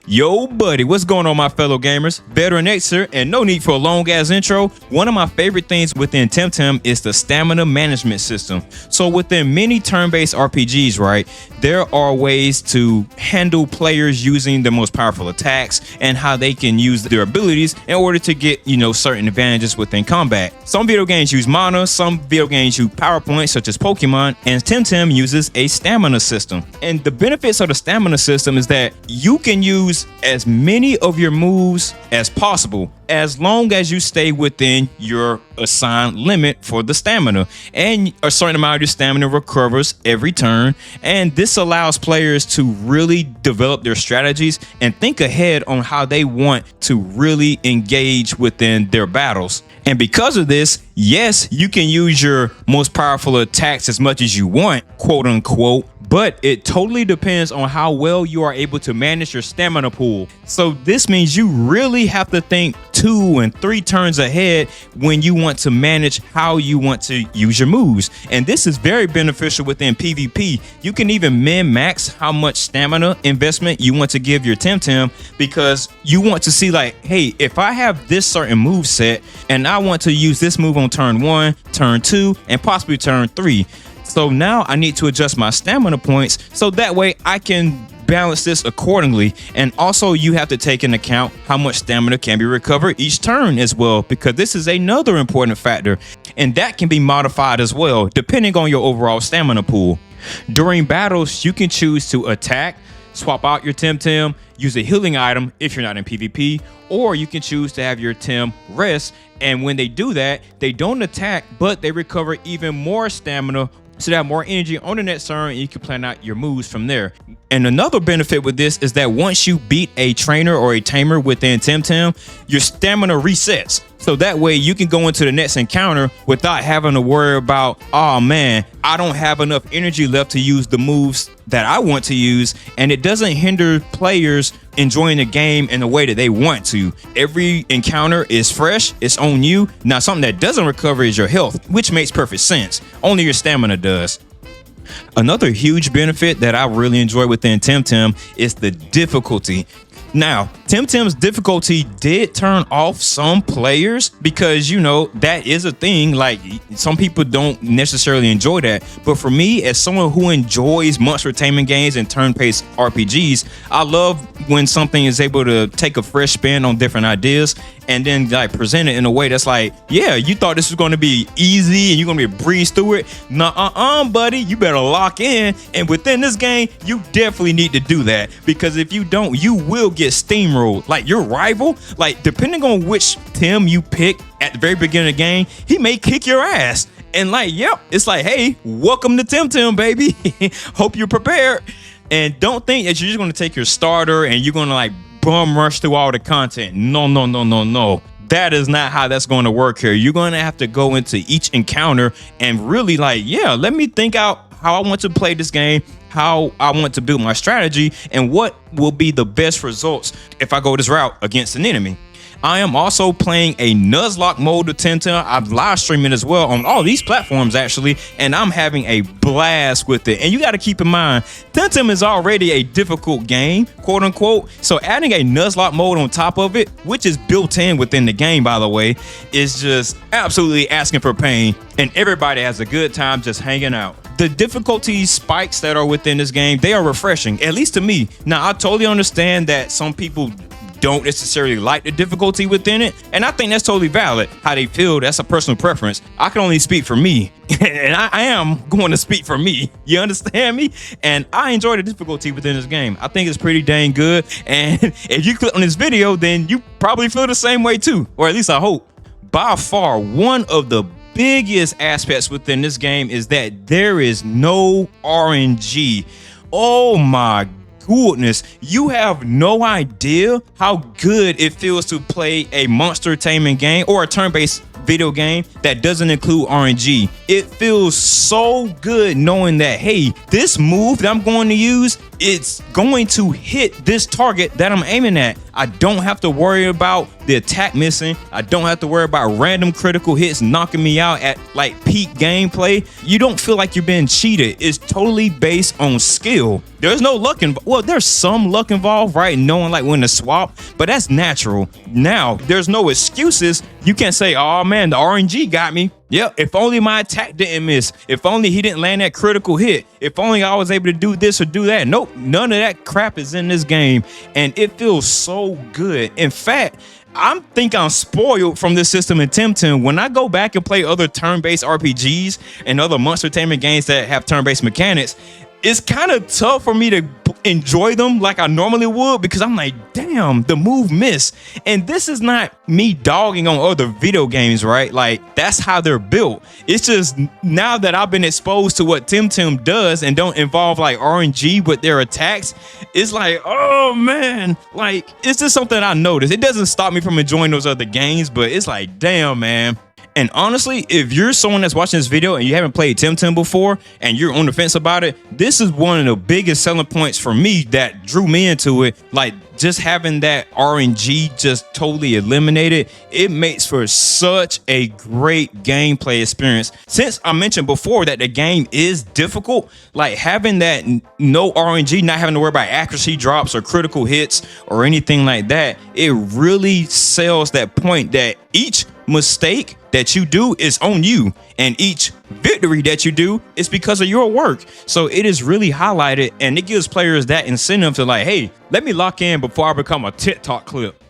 Yo, buddy, what's going on, my fellow gamers? Veteran X here, and no need for a long ass intro. One of my favorite things within Temtem is the stamina management system. So within many turn-based RPGs, right, there are ways to handle players using the most powerful attacks and how they can use their abilities in order to get, certain advantages within combat. Some video games use mana, some video games use power points such as Pokemon, and Temtem uses a stamina system. And the benefits of the stamina system is that you can use as many of your moves as possible as long as you stay within your assigned limit for the stamina, and a certain amount of your stamina recovers every turn. And this allows players to really develop their strategies and think ahead on how they want to really engage within their battles. And because of this, yes, you can use your most powerful attacks as much as you want, quote unquote, but it totally depends on how well you are able to manage your stamina pool. So this means you really have to think 2 and 3 turns ahead when you want to manage how you want to use your moves. And this is very beneficial within PvP. You can even min-max how much stamina investment you want to give your Temtem, because you want to see like, hey, if I have this certain move set and I want to use this move on turn 1, turn 2, and possibly turn 3. So now I need to adjust my stamina points so that way I can balance this accordingly. And also you have to take into account how much stamina can be recovered each turn as well, because this is another important factor, and that can be modified as well depending on your overall stamina pool. During battles, you can choose to attack, swap out your Temtem, use a healing item if you're not in PvP, or you can choose to have your Tem rest, and when they do that, they don't attack, but they recover even more stamina, so they have more energy on the next turn, and you can plan out your moves from there. And another benefit with this is that once you beat a trainer or a tamer within Temtem, your stamina resets. So that way you can go into the next encounter without having to worry about, oh man, I don't have enough energy left to use the moves that I want to use. And it doesn't hinder players enjoying the game in the way that they want to. Every encounter is fresh, it's on you. Now something that doesn't recover is your health, which makes perfect sense. Only your stamina does. Another huge benefit that I really enjoy within Temtem is the difficulty. Now, Temtem's difficulty did turn off some players because, that is a thing. Like, some people don't necessarily enjoy that. But for me, as someone who enjoys monster-taming games and turn-based RPGs, I love when something is able to take a fresh spin on different ideas and then like present it in a way that's like, yeah, you thought this was going to be easy and you're going to be a breeze through it. Nuh-uh, buddy, you better lock in. And within this game, you definitely need to do that, because if you don't, you will get steamrolled. Like your rival, like depending on which Tim you pick at the very beginning of the game, he may kick your ass. And like, yep, it's like, hey, welcome to Temtem, baby. Hope you're prepared. And don't think that you're just going to take your starter and you're going to like bum rush through all the content. No. That is not how that's going to work here. You're going to have to go into each encounter and really like, yeah, let me think out how I want to play this game, how I want to build my strategy, and what will be the best results if I go this route against an enemy. I am also playing a Nuzlocke mode of Temtem. I'm live streaming as well on all these platforms actually, and I'm having a blast with it. And you got to keep in mind, Temtem is already a difficult game, quote unquote. So adding a Nuzlocke mode on top of it, which is built in within the game, by the way, is just absolutely asking for pain. And everybody has a good time just hanging out. The difficulty spikes that are within this game, they are refreshing, at least to me. Now, I totally understand that some people don't necessarily like the difficulty within it, and I think that's totally valid. How they feel, that's a personal preference. I can only speak for me, and I am going to speak for me. You understand me? And I enjoy the difficulty within this game. I think it's pretty dang good, and if you click on this video, then you probably feel the same way too, or at least I hope. By far, one of the biggest aspects within this game is that there is no RNG. Oh my goodness, you have no idea how good it feels to play a monster-taming game or a turn-based video game that doesn't include RNG. It feels so good knowing that, hey, this move that I'm going to use, it's going to hit this target that I'm aiming at. I don't have to worry about the attack missing. I don't have to worry about random critical hits knocking me out at like peak gameplay. You don't feel like you're being cheated. It's totally based on skill. There's no luck involved. Well, there's some luck involved, right? Knowing like when to swap, but that's natural. Now, there's no excuses. You can't say, oh man, the RNG got me. Yep, if only my attack didn't miss. If only he didn't land that critical hit. If only I was able to do this or do that. Nope, none of that crap is in this game. And it feels so good. In fact, I think I'm spoiled from this system in Temtem. When I go back and play other turn-based RPGs and other monster-taming games that have turn-based mechanics, it's kind of tough for me to enjoy them like I normally would, because I'm like, damn, the move missed. And this is not me dogging on other video games, right? Like, that's how they're built. It's just now that I've been exposed to what Temtem does and don't involve like RNG with their attacks, it's like, oh man, like, it's just something I noticed. It doesn't stop me from enjoying those other games, but it's like, damn, man. And honestly, if you're someone that's watching this video and you haven't played Temtem before and you're on the fence about it, this is one of the biggest selling points for me that drew me into it. Like, just having that RNG just totally eliminated, it makes for such a great gameplay experience. Since I mentioned before that the game is difficult, like having that no RNG, not having to worry about accuracy drops or critical hits or anything like that, it really sells that point that each mistake that you do is on you, and each victory that you do is because of your work. So it is really highlighted, and it gives players that incentive to like, hey, let me lock in before I become a TikTok clip.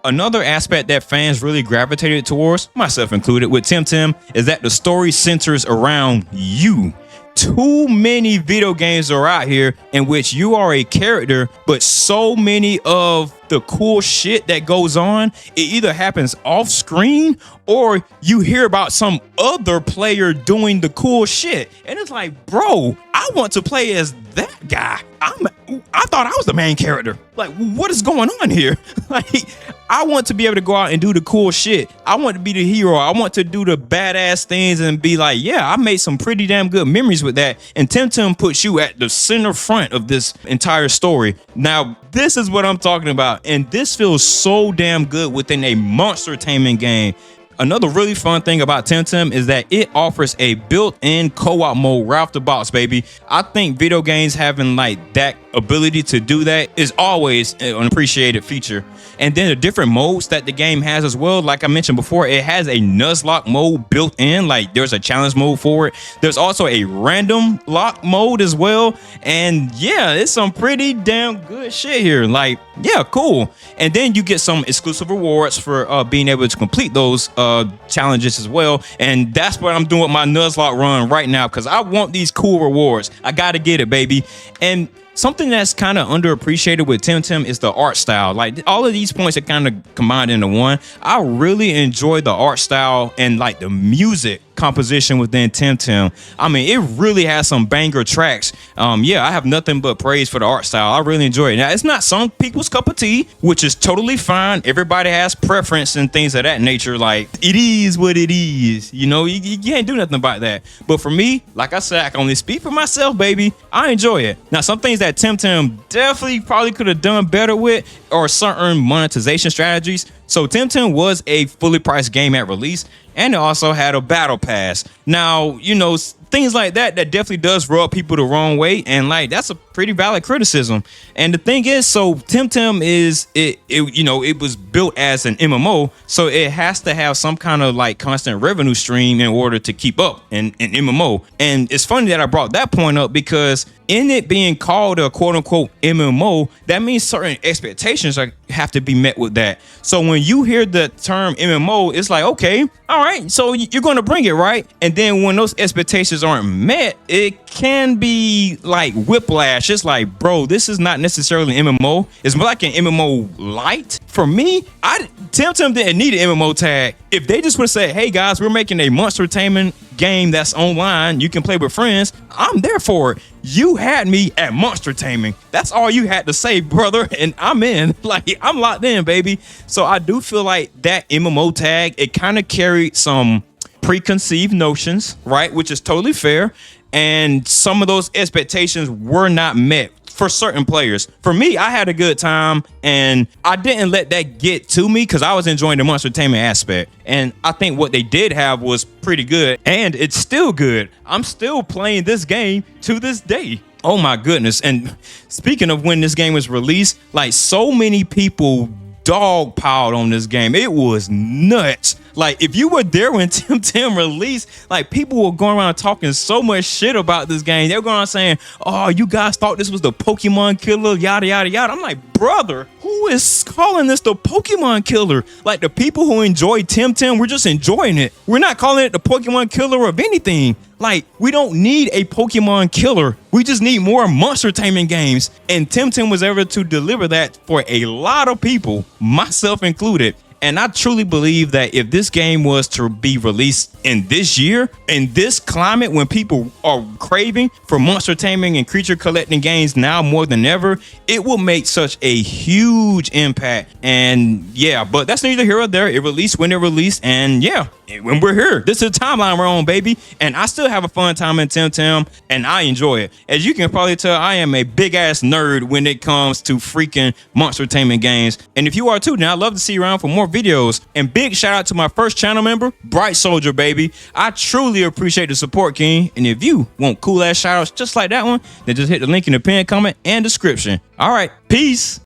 Another aspect that fans really gravitated towards, myself included, with Temtem is that the story centers around you. Too many video games are out here in which you are a character, but so many of the cool shit that goes on, it either happens off screen or you hear about some other player doing the cool shit. And it's like, bro, I want to play as that guy. I thought I was the main character. Like, what is going on here? Like, I want to be able to go out and do the cool shit. I want to be the hero. I want to do the badass things and be like, yeah, I made some pretty damn good memories with that. And Temtem puts you at the center front of this entire story. Now, this is what I'm talking about. And this feels so damn good within a monster-taming game. Another really fun thing about Temtem is that it offers a built-in co-op mode right off the box, baby. I think video games having like that ability to do that is always an appreciated feature. And then the different modes that the game has as well, like I mentioned before, it has a Nuzlocke mode built in, like there's a challenge mode for it. There's also a random lock mode as well. And yeah, it's some pretty damn good shit here. Like, yeah, cool. And then you get some exclusive rewards for being able to complete those challenges as well. And that's what I'm doing with my Nuzlocke run right now, because I want these cool rewards. I gotta get it, baby. And something that's kind of underappreciated with Temtem is the art style. Like, all of these points are kind of combined into one. I really enjoy the art style and like the music composition within Temtem. I mean, it really has some banger tracks. Yeah, I have nothing but praise for the art style. I really enjoy it. Now, it's not some people's cup of tea, which is totally fine. Everybody has preference and things of that nature. Like, it is what it is. You know, you can't do nothing about that. But for me, like I said, I can only speak for myself, baby. I enjoy it. Now, some things that Temtem definitely probably could have done better with are certain monetization strategies. So Temtem was a fully priced game at release, and it also had a battle pass. Now, you know, things like that definitely does rub people the wrong way, and like that's a pretty valid criticism. And the thing is, so Temtem is it was built as an MMO, so it has to have some kind of like constant revenue stream in order to keep up in MMO. And it's funny that I brought that point up, because in it being called a quote unquote MMO, that means certain expectations have to be met with that. So when you hear the term MMO, it's like, okay, all right, so you're going to bring it, right? And then when those expectations expectations aren't met, it can be like whiplash. It's like, bro, this is not necessarily an MMO. It's more like an MMO light. For me, Temtem didn't need an MMO tag. If they just would say, hey guys, we're making a monster-taming game that's online, you can play with friends, I'm there for it. You had me at monster-taming. That's all you had to say, brother, and I'm in. Like, I'm locked in, baby. So I do feel like that MMO tag, it kind of carried some preconceived notions, right? Which is totally fair. And some of those expectations were not met for certain players. For me, I had a good time and I didn't let that get to me because I was enjoying the monster-taming aspect. And I think what they did have was pretty good, and it's still good. I'm still playing this game to this day. Oh my goodness. And speaking of when this game was released, like, so many people dogpiled on this game. It was nuts. Like, if you were there when Temtem released, like, people were going around talking so much shit about this game. They were going around saying, oh, you guys thought this was the Pokemon killer, yada, yada, yada. I'm like, brother, who is calling this the Pokemon killer? Like, the people who enjoy Temtem, we're just enjoying it. We're not calling it the Pokemon killer of anything. Like, we don't need a Pokemon killer. We just need more monster-taming games. And Temtem was able to deliver that for a lot of people, myself included. And I truly believe that if this game was to be released in this year, in this climate, when people are craving for monster taming and creature collecting games now more than ever, it will make such a huge impact. And yeah, but that's neither here or there. It released when it released, and yeah, when we're here, this is the timeline we're on, baby. And I still have a fun time in Temtem, and I enjoy it. As you can probably tell, I am a big ass nerd when it comes to freaking monster taming games. And if you are too, then I'd love to see you around for more videos. And big shout out to my first channel member, Bright Soldier, baby. I truly appreciate the support, King. And if you want cool ass shout outs just like that one, then just hit the link in the pinned comment and description. All right, peace.